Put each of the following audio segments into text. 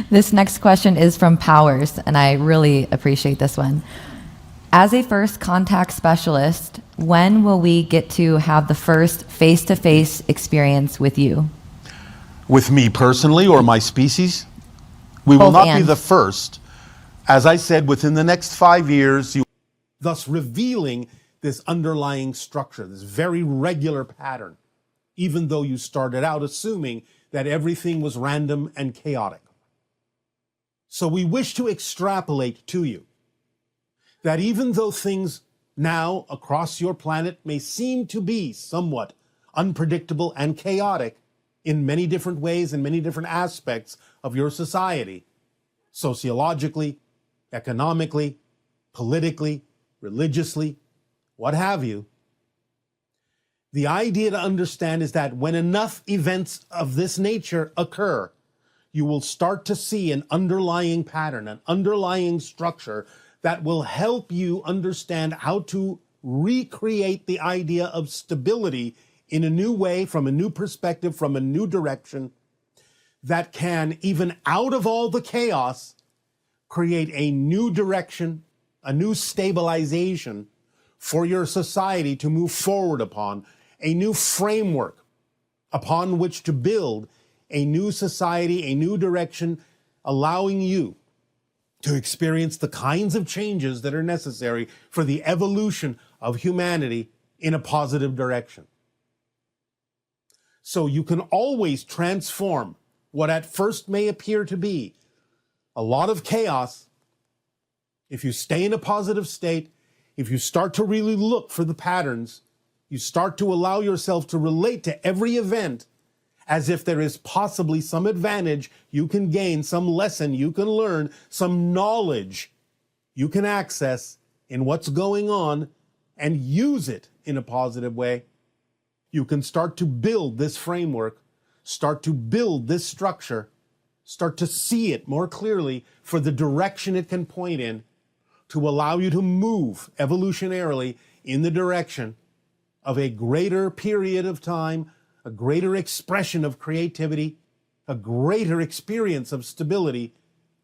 This next question is from Powers, and I really appreciate this one. As a first contact specialist, when will we get to have the first face-to-face experience with you? With me personally or my species? We will not be the first. As I said, within the next 5 years, thus revealing this underlying structure, this very regular pattern, even though you started out assuming that everything was random and chaotic. So we wish to extrapolate to you that even though things now across your planet may seem to be somewhat unpredictable and chaotic in many different ways and many different aspects of your society, sociologically, economically, politically, religiously, what have you, the idea to understand is that when enough events of this nature occur, you will start to see an underlying pattern, an underlying structure that will help you understand how to recreate the idea of stability in a new way, from a new perspective, from a new direction, that can, even out of all the chaos, create a new direction, a new stabilization for your society to move forward upon, a new framework upon which to build a new society, a new direction, allowing you to experience the kinds of changes that are necessary for the evolution of humanity in a positive direction. So you can always transform what at first may appear to be a lot of chaos if you stay in a positive state, if you start to really look for the patterns, you start to allow yourself to relate to every event as if there is possibly some advantage you can gain, some lesson you can learn, some knowledge you can access in what's going on, and use it in a positive way. You can start to build this framework, start to build this structure, start to see it more clearly for the direction it can point in, to allow you to move evolutionarily in the direction of a greater period of time, a greater expression of creativity, a greater experience of stability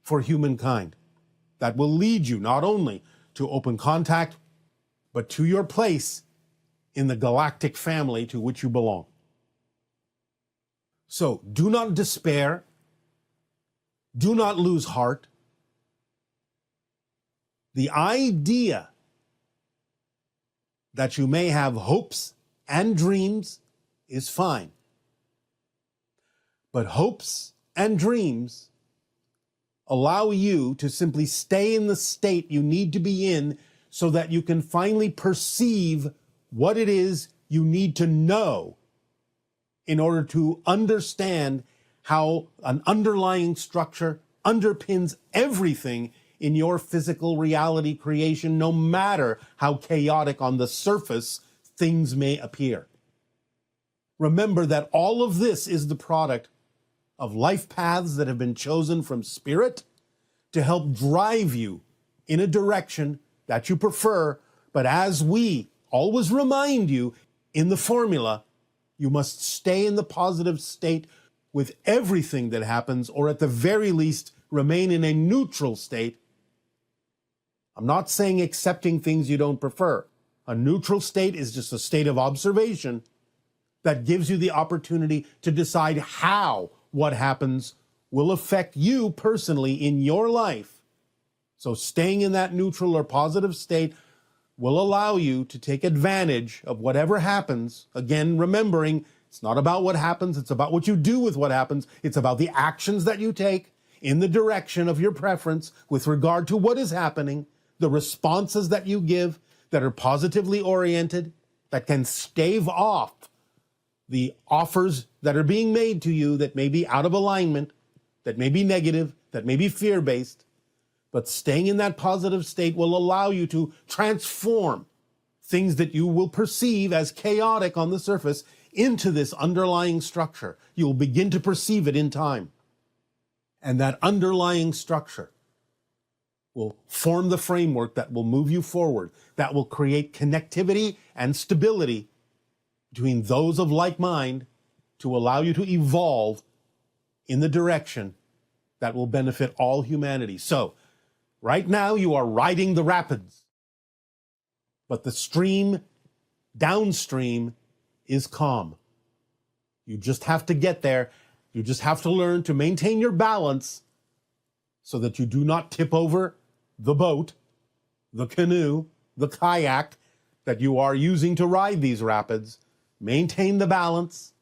for humankind. That will lead you not only to open contact, but to your place in the galactic family to which you belong. So do not despair. Do not lose heart. The idea that you may have hopes and dreams is fine. But hopes and dreams allow you to simply stay in the state you need to be in so that you can finally perceive what it is you need to know in order to understand how an underlying structure underpins everything in your physical reality creation, no matter how chaotic on the surface things may appear. Remember that all of this is the product of life paths that have been chosen from spirit to help drive you in a direction that you prefer. But as we always remind you in the formula, you must stay in the positive state with everything that happens, or at the very least, remain in a neutral state. I'm not saying accepting things you don't prefer. A neutral state is just a state of observation that gives you the opportunity to decide how what happens will affect you personally in your life. So staying in that neutral or positive state will allow you to take advantage of whatever happens. Again, remembering it's not about what happens, it's about what you do with what happens. It's about the actions that you take in the direction of your preference with regard to what is happening, the responses that you give that are positively oriented, that can stave off the offers that are being made to you that may be out of alignment, that may be negative, that may be fear-based. But staying in that positive state will allow you to transform things that you will perceive as chaotic on the surface into this underlying structure. You will begin to perceive it in time. And that underlying structure will form the framework that will move you forward, that will create connectivity and stability between those of like mind to allow you to evolve in the direction that will benefit all humanity. So, right now you are riding the rapids, but the stream downstream is calm. You just have to get there. You just have to learn to maintain your balance so that you do not tip over the boat, the canoe, the kayak that you are using to ride these rapids. Maintain the balance.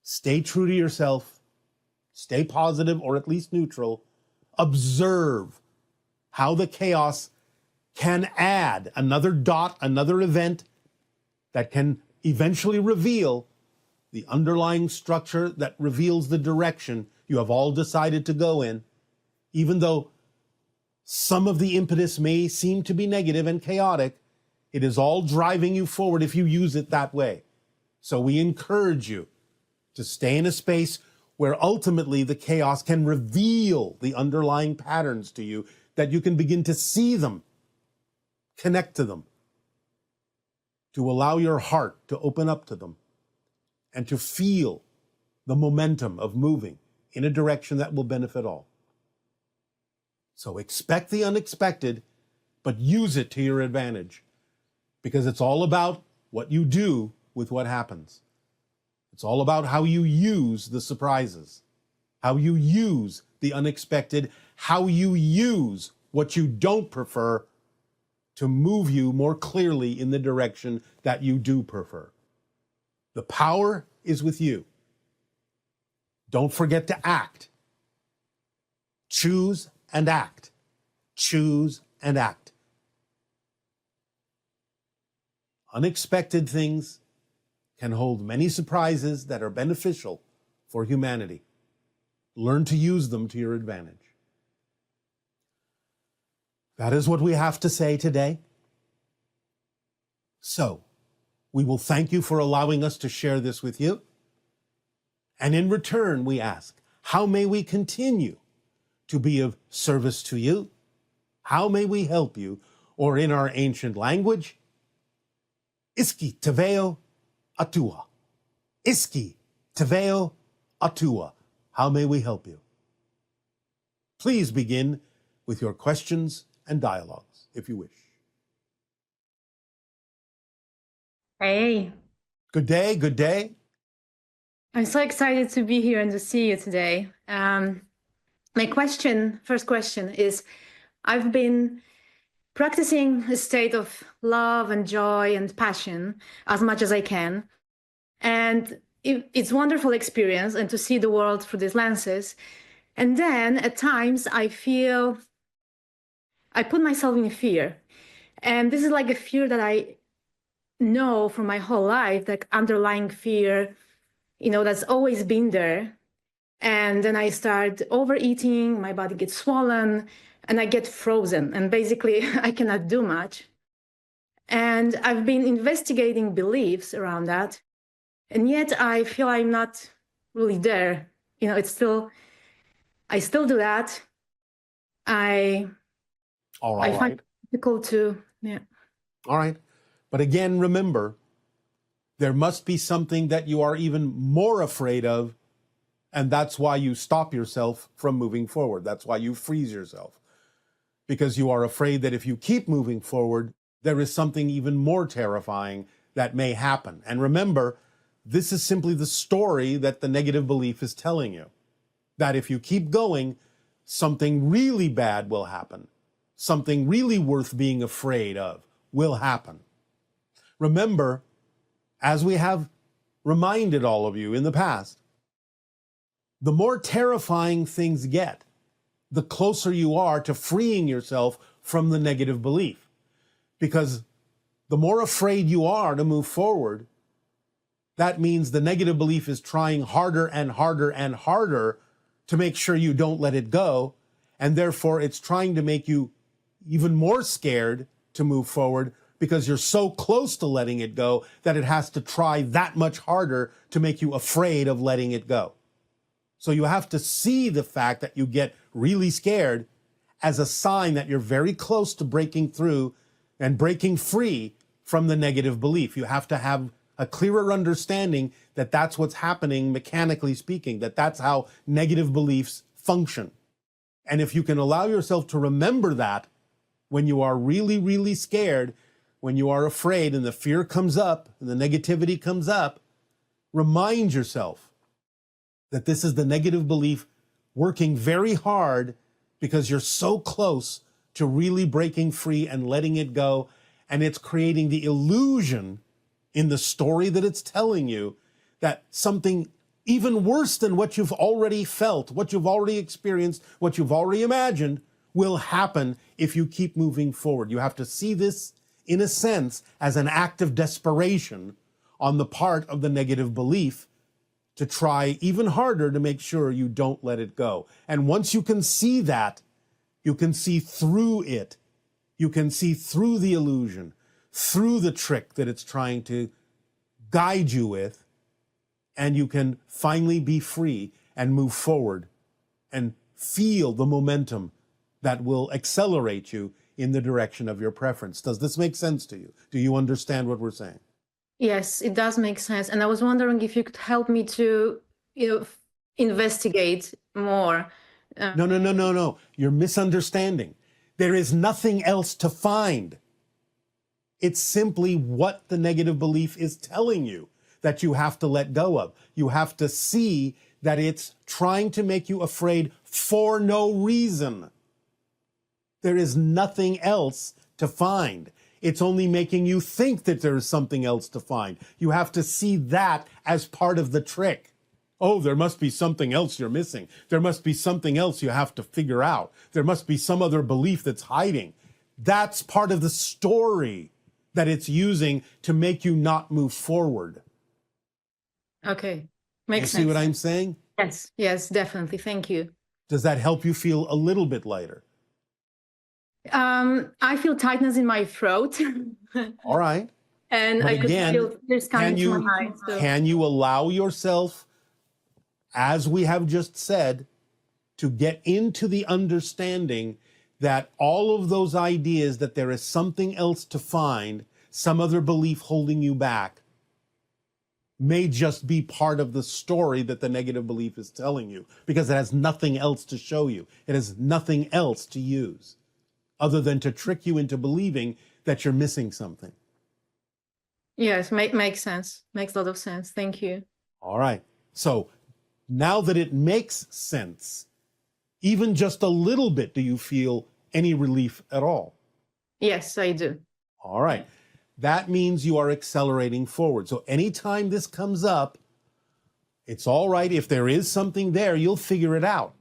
Stay true to yourself. Stay positive or at least neutral. Observe how the chaos can add another dot, another event that can eventually reveal the underlying structure that reveals the direction you have all decided to go in, even though some of the impetus may seem to be negative and chaotic. It is all driving you forward if you use it that way. So we encourage you to stay in a space where ultimately the chaos can reveal the underlying patterns to you, that you can begin to see them, connect to them, to allow your heart to open up to them, and to feel the momentum of moving in a direction that will benefit all. So expect the unexpected, but use it to your advantage, because it's all about what you do with what happens. It's all about how you use the surprises, how you use the unexpected, how you use what you don't prefer to move you more clearly in the direction that you do prefer. The power is with you. Don't forget to act. Choose and act. Choose and act. Unexpected things can hold many surprises that are beneficial for humanity. Learn to use them to your advantage. That is what we have to say today. So, we will thank you for allowing us to share this with you. And in return, we ask, how may we continue to be of service to you? How may we help you? Or in our ancient language, Iski teveo atua. Iski teveo atua. How may we help you? Please begin with your questions and dialogues, if you wish. Hey, Good day, good day. I'm so excited to be here and to see you today. My first question is, I've been practicing a state of love and joy and passion as much as I can. And it's a wonderful experience and to see the world through these lenses. And then at times I feel I put myself in fear. And this is like a fear that I know from my whole life, like underlying fear, that's always been there. And then I start overeating, my body gets swollen, and I get frozen. And basically, I cannot do much. And I've been investigating beliefs around that. And yet I feel I'm not really there. I still do that. I find it difficult to, yeah. All right. But again, remember, there must be something that you are even more afraid of, and that's why you stop yourself from moving forward. That's why you freeze yourself, because you are afraid that if you keep moving forward, there is something even more terrifying that may happen. And remember, this is simply the story that the negative belief is telling you, that if you keep going, something really bad will happen. Something really worth being afraid of will happen. Remember, as we have reminded all of you in the past, the more terrifying things get, the closer you are to freeing yourself from the negative belief. Because the more afraid you are to move forward, that means the negative belief is trying harder and harder and harder to make sure you don't let it go. And therefore, it's trying to make you even more scared to move forward, because you're so close to letting it go that it has to try that much harder to make you afraid of letting it go. So you have to see the fact that you get really scared as a sign that you're very close to breaking through and breaking free from the negative belief. You have to have a clearer understanding that that's what's happening, mechanically speaking, that that's how negative beliefs function. And if you can allow yourself to remember that when you are really, really scared, when you are afraid and the fear comes up and the negativity comes up, remind yourself that this is the negative belief working very hard because you're so close to really breaking free and letting it go. And it's creating the illusion in the story that it's telling you that something even worse than what you've already felt, what you've already experienced, what you've already imagined will happen if you keep moving forward. You have to see this, in a sense, as an act of desperation on the part of the negative belief to try even harder to make sure you don't let it go. And once you can see that, you can see through it. You can see through the illusion, through the trick that it's trying to guide you with, and you can finally be free and move forward and feel the momentum that will accelerate you in the direction of your preference. Does this make sense to you? Do you understand what we're saying? Yes, it does make sense. And I was wondering if you could help me to, investigate more. No. You're misunderstanding. There is nothing else to find. It's simply what the negative belief is telling you that you have to let go of. You have to see that it's trying to make you afraid for no reason. There is nothing else to find. It's only making you think that there is something else to find. You have to see that as part of the trick. Oh, there must be something else you're missing. There must be something else you have to figure out. There must be some other belief that's hiding. That's part of the story that it's using to make you not move forward. Okay, makes sense. You see what I'm saying? Yes, definitely. Thank you. Does that help you feel a little bit lighter? I feel tightness in my throat. All right. And But I again, could feel this coming to my eyes. So. Can you allow yourself, as we have just said, to get into the understanding that all of those ideas that there is something else to find, some other belief holding you back, may just be part of the story that the negative belief is telling you, because it has nothing else to show you. It has nothing else to use other than to trick you into believing that you're missing something. Yes, makes sense. Makes a lot of sense. Thank you. All right. So now that it makes sense, even just a little bit, do you feel any relief at all? Yes, I do. All right. That means you are accelerating forward. So anytime this comes up, it's all right. If there is something there, you'll figure it out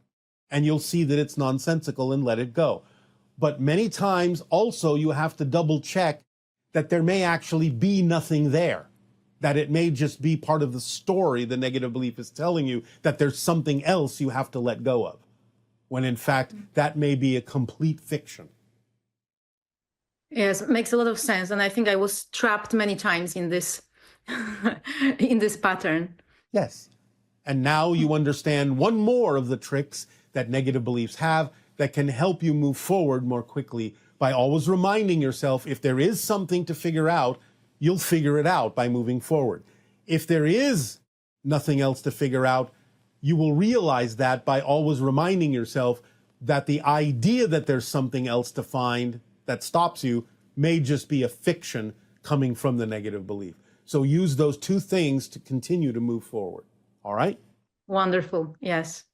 and you'll see that it's nonsensical and let it go. But many times also you have to double check that there may actually be nothing there, that it may just be part of the story the negative belief is telling you, that there's something else you have to let go of, when in fact that may be a complete fiction. Yes, makes a lot of sense. And I think I was trapped many times in this in this pattern. Yes. And now you understand one more of the tricks that negative beliefs have that can help you move forward more quickly by always reminding yourself, if there is something to figure out, you'll figure it out by moving forward. If there is nothing else to figure out, you will realize that by always reminding yourself that the idea that there's something else to find that stops you may just be a fiction coming from the negative belief. So use those two things to continue to move forward. All right? Wonderful. Yes.